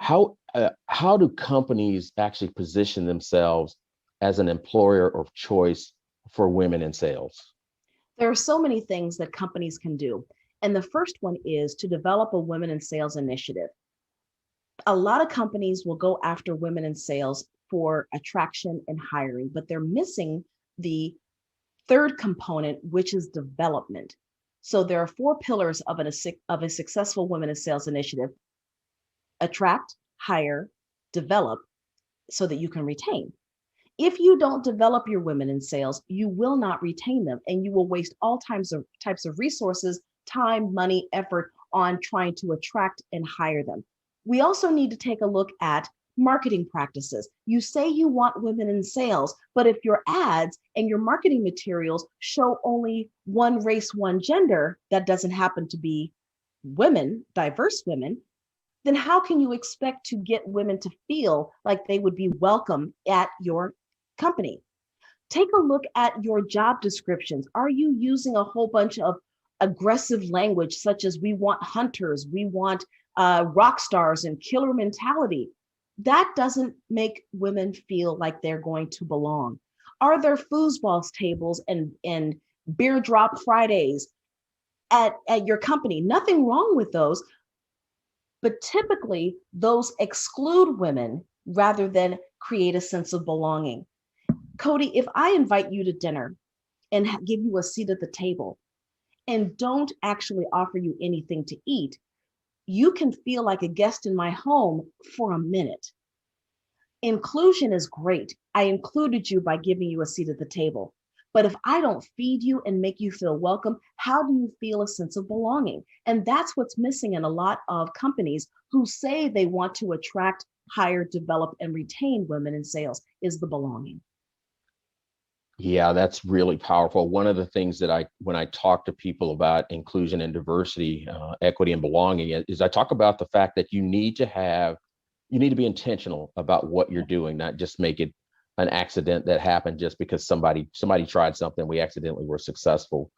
how do companies actually position themselves as an employer of choice for women in sales? There are so many things that companies can do. And the first one is to develop a women in sales initiative. A lot of companies will go after women in sales for attraction and hiring, but they're missing the third component, which is development. So there are four pillars of a successful women in sales initiative: attract, hire, develop, so that you can retain. If you don't develop your women in sales, you will not retain them, and you will waste all types of resources, time, money, effort on trying to attract and hire them. We also need to take a look at marketing practices. You say you want women in sales, but if your ads and your marketing materials show only one race, one gender, that doesn't happen to be women, diverse women, then how can you expect to get women to feel like they would be welcome at your company? Take a look at your job descriptions. Are you using a whole bunch of aggressive language, such as "we want hunters, we want rock stars and killer mentality"? That doesn't make women feel like they're going to belong. Are there foosball tables and beer drop Fridays at your company? Nothing wrong with those, but typically those exclude women rather than create a sense of belonging. Cody, if I invite you to dinner and give you a seat at the table and don't actually offer you anything to eat, you can feel like a guest in my home for a minute. Inclusion is great. I included you by giving you a seat at the table. But if I don't feed you and make you feel welcome, how do you feel a sense of belonging? And that's what's missing in a lot of companies who say they want to attract, hire, develop, and retain women in sales, is the belonging. Yeah, that's really powerful. One of the things that when I talk to people about inclusion and diversity, equity and belonging, is I talk about the fact that you need to be intentional about what you're doing, not just make it an accident that happened just because somebody tried something, we accidentally were successful.